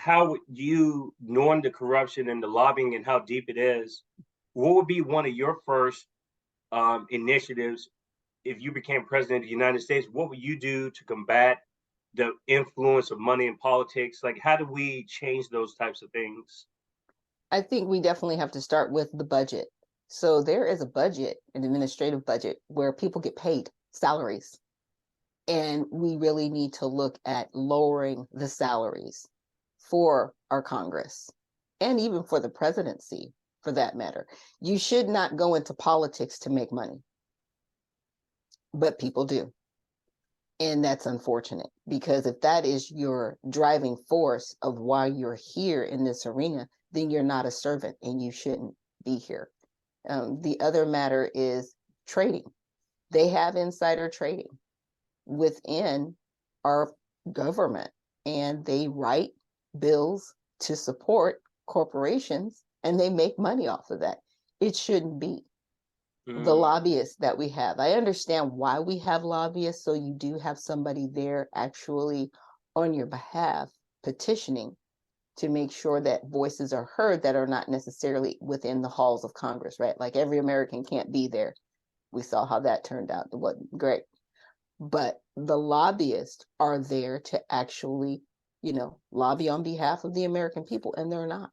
how would you, knowing the corruption and the lobbying and how deep it is, what would be one of your first initiatives if you became president of the United States? What would you do to combat the influence of money in politics? Like, how do we change those types of things? I think we definitely have to start with the budget. So there is a budget, an administrative budget, where people get paid salaries. And we really need to look at lowering the salaries for our Congress and even for the presidency, for that matter. You should not go into politics to make money, but people do. And that's unfortunate, because if that is your driving force of why you're here in this arena, then you're not a servant and you shouldn't be here. The other matter is trading. They have insider trading within our government, and they write bills to support corporations and they make money off of that. It shouldn't be. The lobbyists that we have, I understand why we have lobbyists, so you do have somebody there actually on your behalf petitioning to make sure that voices are heard that are not necessarily within the halls of Congress, right? Like every American can't be there. We saw how that turned out. It wasn't great. But the lobbyists are there to actually, lobby on behalf of the American people, and they're not.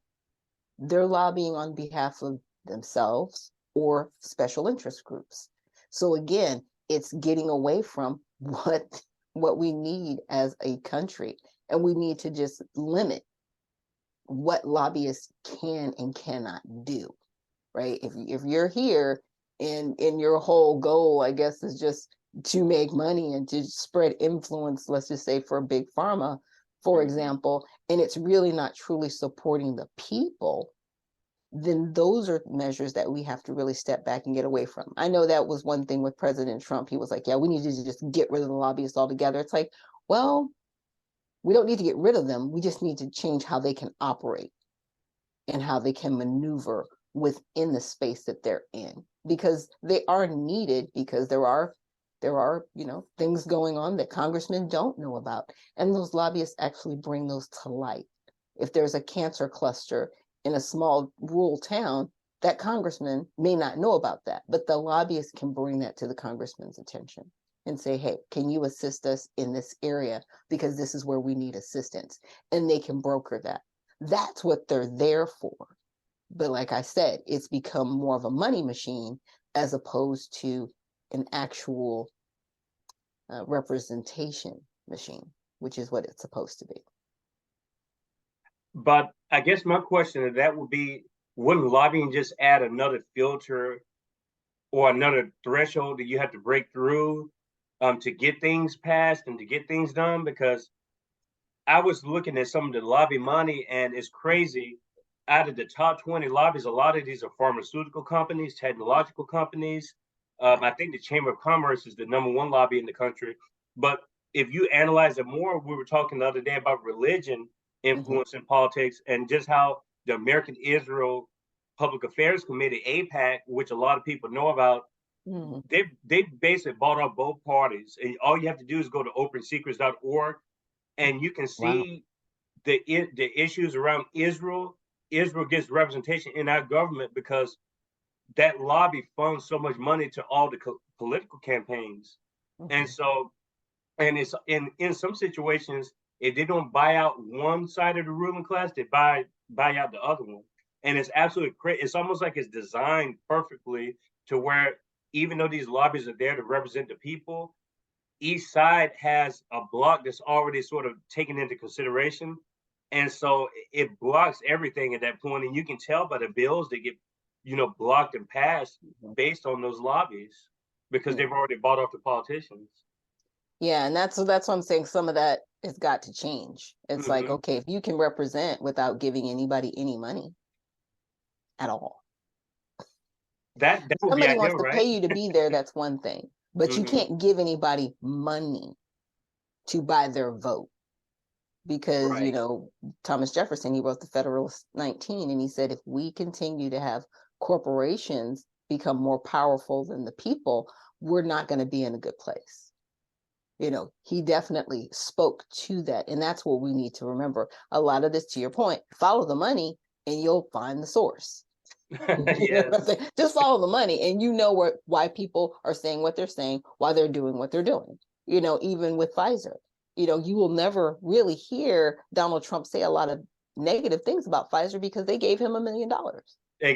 They're lobbying on behalf of themselves or special interest groups. So again, it's getting away from what we need as a country, and we need to just limit what lobbyists can and cannot do, right? If you're here and your whole goal, I guess, is just to make money and to spread influence, let's just say for big pharma, for example, and it's really not truly supporting the people, then those are measures that we have to really step back and get away from. I know that was one thing with President Trump. He was like, yeah, we need to just get rid of the lobbyists altogether. It's like, well, we don't need to get rid of them. We just need to change how they can operate and how they can maneuver within the space that they're in, because they are needed, because there are things going on that congressmen don't know about, and those lobbyists actually bring those to light. If there's a cancer cluster in a small rural town, that congressman may not know about that, but the lobbyist can bring that to the congressman's attention and say, hey, can you assist us in this area, because this is where we need assistance, and they can broker that. That's what they're there for. But like I said, it's become more of a money machine as opposed to an actual representation machine, which is what it's supposed to be. But I guess my question to that would be, wouldn't lobbying just add another filter or another threshold that you have to break through to get things passed and to get things done? Because I was looking at some of the lobby money, and it's crazy. Out of the top 20 lobbies, a lot of these are pharmaceutical companies, technological companies. I think the Chamber of Commerce is the #1 lobby in the country. But if you analyze it more, we were talking the other day about religion influencing politics, and just how the American Israel Public Affairs Committee, APAC, which a lot of people know about, they basically bought up both parties. And all you have to do is go to opensecrets.org, and you can see the issues around Israel. Israel gets representation in our government because that lobby funds so much money to all the political campaigns. And so, and it's in some situations, if they don't buy out one side of the ruling class, they buy out the other one. And it's absolutely crazy. It's almost like it's designed perfectly to where, even though these lobbies are there to represent the people, each side has a block that's already sort of taken into consideration. And so it blocks everything at that point. And you can tell by the bills that get, blocked and passed based on those lobbies, because they've already bought off the politicians. Yeah, and that's what I'm saying. Some of that has got to change. It's like, okay, if you can represent without giving anybody any money at all, that would be somebody ideal, wants to right? pay you to be there, that's one thing. But you can't give anybody money to buy their vote. Because, Right. Thomas Jefferson, he wrote the Federalist 19, and he said, if we continue to have corporations become more powerful than the people, we're not going to be in a good place. He definitely spoke to that. And that's what we need to remember. A lot of this, to your point, follow the money and you'll find the source. Yes. Just follow the money and why people are saying what they're saying, why they're doing what they're doing. Even with Pfizer, you will never really hear Donald Trump say a lot of negative things about Pfizer because they gave him $1 million.